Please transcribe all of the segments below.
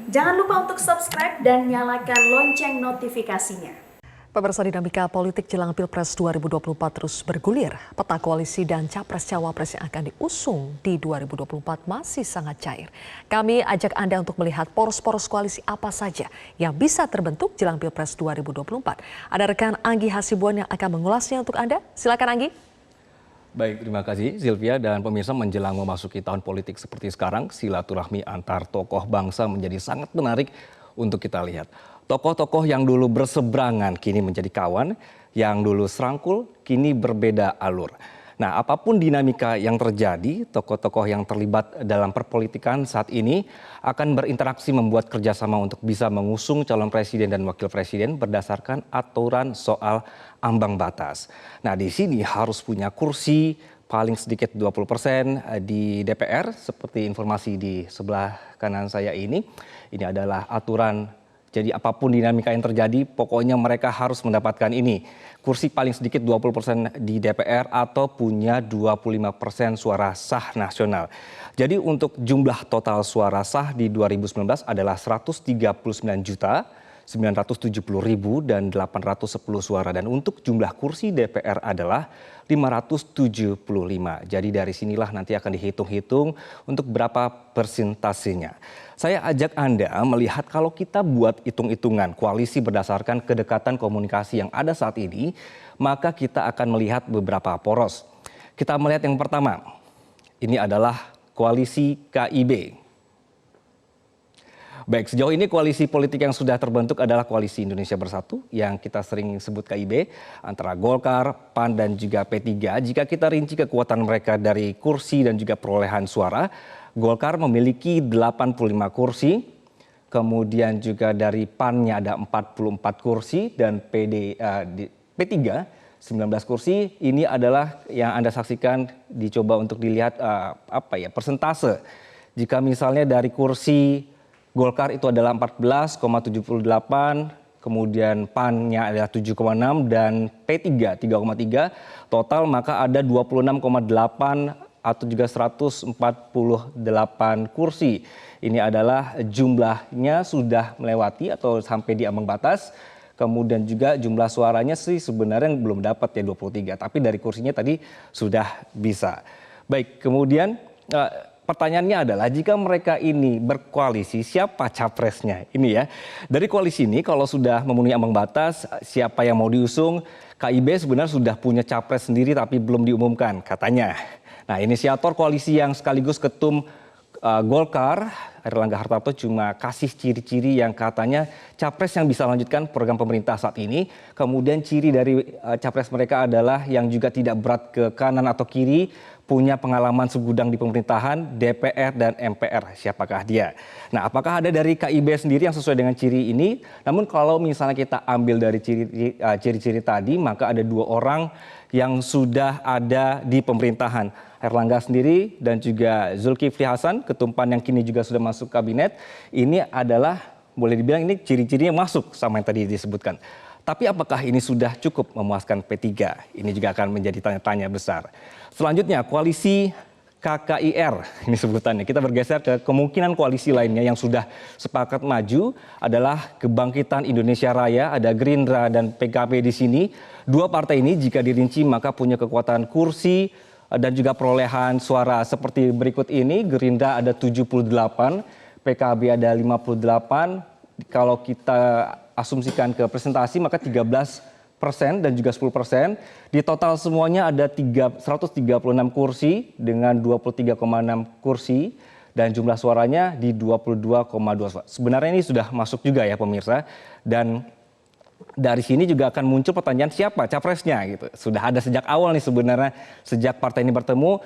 Jangan lupa untuk subscribe dan nyalakan lonceng notifikasinya. Pemirsa, dinamika politik jelang Pilpres 2024 terus bergulir. Peta koalisi dan capres-cawapres yang akan diusung di 2024 masih sangat cair. Kami ajak Anda untuk melihat poros-poros koalisi apa saja yang bisa terbentuk jelang Pilpres 2024. Ada rekan Anggi Hasibuan yang akan mengulasnya untuk Anda. Silakan Anggi. Baik, terima kasih Sylvia dan pemirsa. Menjelang memasuki tahun politik seperti sekarang, silaturahmi antar tokoh bangsa menjadi sangat menarik untuk kita lihat. Tokoh-tokoh yang dulu berseberangan kini menjadi kawan, yang dulu serangkul kini berbeda alur. Nah, apapun dinamika yang terjadi, tokoh-tokoh yang terlibat dalam perpolitikan saat ini akan berinteraksi membuat kerjasama untuk bisa mengusung calon presiden dan wakil presiden berdasarkan aturan soal ambang batas. Nah, di sini harus punya kursi paling sedikit 20% di DPR, seperti informasi di sebelah kanan saya ini. Ini adalah aturan. Jadi apapun dinamika yang terjadi, pokoknya mereka harus mendapatkan ini. Kursi paling sedikit 20% di DPR atau punya 25% suara sah nasional. Jadi untuk jumlah total suara sah di 2019 adalah 139.970.000 dan 810 suara. Dan untuk jumlah kursi DPR adalah 575. Jadi dari sinilah nanti akan dihitung-hitung untuk berapa persentasenya. Saya ajak Anda melihat kalau kita buat hitung-hitungan koalisi berdasarkan kedekatan komunikasi yang ada saat ini, maka kita akan melihat beberapa poros. Kita melihat yang pertama, ini adalah koalisi KIB. Baik, sejauh ini koalisi politik yang sudah terbentuk adalah Koalisi Indonesia Bersatu yang kita sering sebut KIB antara Golkar, PAN dan juga P3. Jika kita rinci kekuatan mereka dari kursi dan juga perolehan suara, Golkar memiliki 85 kursi, kemudian juga dari PAN-nya ada 44 kursi dan P3 19 kursi. Ini adalah yang Anda saksikan, dicoba untuk dilihat persentase. Jika misalnya dari kursi Golkar itu adalah 14,78, kemudian PAN-nya adalah 7,6 dan P3 3,3, total maka ada 26,8 atau juga 148 kursi. Ini adalah jumlahnya sudah melewati atau sampai di ambang batas. Kemudian juga jumlah suaranya sih sebenarnya belum dapat ya 23, tapi dari kursinya tadi sudah bisa. Baik, kemudian pertanyaannya adalah jika mereka ini berkoalisi, siapa capresnya? Ini ya, dari koalisi ini kalau sudah memenuhi ambang batas, siapa yang mau diusung? KIB sebenarnya sudah punya capres sendiri tapi belum diumumkan katanya. Nah, inisiator koalisi yang sekaligus ketum Golkar, Airlangga Hartarto cuma kasih ciri-ciri yang katanya capres yang bisa melanjutkan program pemerintah saat ini. Kemudian ciri dari capres mereka adalah yang juga tidak berat ke kanan atau kiri, punya pengalaman segudang di pemerintahan, DPR dan MPR. Siapakah dia? Nah, apakah ada dari KIB sendiri yang sesuai dengan ciri ini? Namun kalau misalnya kita ambil dari ciri-ciri tadi, maka ada dua orang yang sudah ada di pemerintahan. Airlangga sendiri dan juga Zulkifli Hasan, ketum PAN yang kini juga sudah masuk kabinet. Ini adalah, boleh dibilang ini ciri-cirinya masuk sama yang tadi disebutkan. Tapi apakah ini sudah cukup memuaskan P3? Ini juga akan menjadi tanya-tanya besar. Selanjutnya, koalisi KKIR, ini sebutannya. Kita bergeser ke kemungkinan koalisi lainnya yang sudah sepakat maju adalah Kebangkitan Indonesia Raya, ada Gerindra dan PKB di sini. Dua partai ini jika dirinci maka punya kekuatan kursi dan juga perolehan suara seperti berikut ini. Gerindra ada 78, PKB ada 58. Kalau kita asumsikan ke presentasi maka 13% dan juga 10%. Di total semuanya ada 136 kursi dengan 23,6 kursi dan jumlah suaranya di 22,2. Sebenarnya ini sudah masuk juga ya pemirsa, dan dari sini juga akan muncul pertanyaan siapa capresnya gitu. Sudah ada sejak awal nih sebenarnya, sejak partai ini bertemu.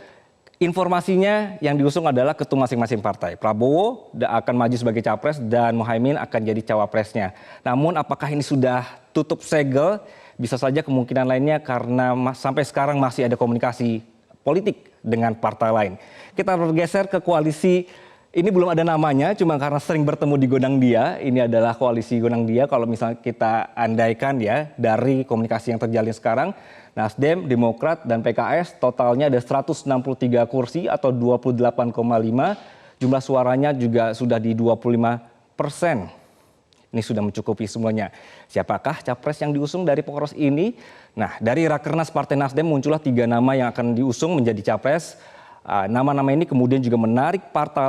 Informasinya yang diusung adalah ketum masing-masing partai. Prabowo akan maju sebagai capres dan Muhaimin akan jadi cawapresnya. Namun apakah ini sudah tutup segel? Bisa saja kemungkinan lainnya karena sampai sekarang masih ada komunikasi politik dengan partai lain. Kita bergeser ke koalisi. Ini belum ada namanya, cuma karena sering bertemu di Gondang Dia. Ini adalah koalisi Gondang Dia. Kalau misalnya kita andaikan ya dari komunikasi yang terjalin sekarang, Nasdem, Demokrat, dan PKS totalnya ada 163 kursi atau 28,5. Jumlah suaranya juga sudah di 25 Ini sudah mencukupi semuanya. Siapakah capres yang diusung dari poros ini? Nah, dari Rakernas Partai Nasdem muncullah 3 nama yang akan diusung menjadi capres. Nama-nama ini kemudian juga menarik partai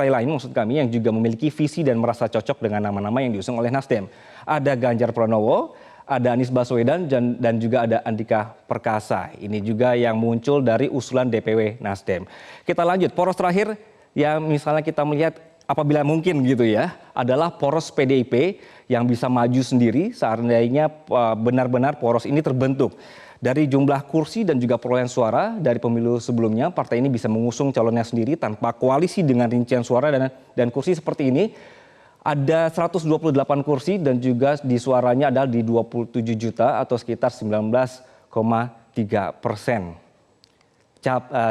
lain maksud kami yang juga memiliki visi dan merasa cocok dengan nama-nama yang diusung oleh Nasdem. Ada Ganjar Pranowo, ada Anies Baswedan, dan juga ada Andika Perkasa. Ini juga yang muncul dari usulan DPW Nasdem. Kita lanjut, poros terakhir yang misalnya kita melihat apabila mungkin gitu ya, adalah poros PDIP yang bisa maju sendiri seandainya benar-benar poros ini terbentuk. Dari jumlah kursi dan juga perolehan suara dari pemilu sebelumnya, partai ini bisa mengusung calonnya sendiri tanpa koalisi dengan rincian suara dan kursi seperti ini. Ada 128 kursi dan juga di suaranya adalah di 27 juta atau sekitar 19,3%.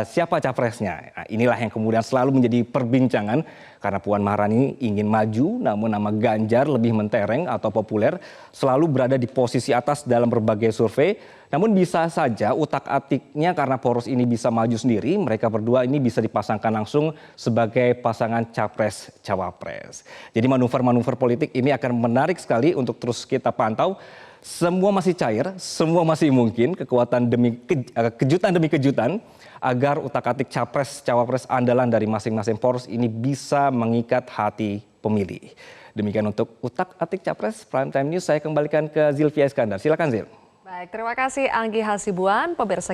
Siapa capresnya? Nah, inilah yang kemudian selalu menjadi perbincangan karena Puan Maharani ingin maju, namun nama Ganjar lebih mentereng atau populer, selalu berada di posisi atas dalam berbagai survei. Namun bisa saja utak-atiknya karena poros ini bisa maju sendiri, mereka berdua ini bisa dipasangkan langsung sebagai pasangan capres-cawapres. Jadi manuver-manuver politik ini akan menarik sekali untuk terus kita pantau. Semua masih cair, semua masih mungkin, kejutan demi kejutan, agar utak-atik capres-cawapres andalan dari masing-masing poros ini bisa mengikat hati pemilih. Demikian untuk utak-atik capres Prime Time News, saya kembalikan ke Zilvia Iskandar. Silakan Zil. Baik, terima kasih Anggi Hasibuan. Pemirsa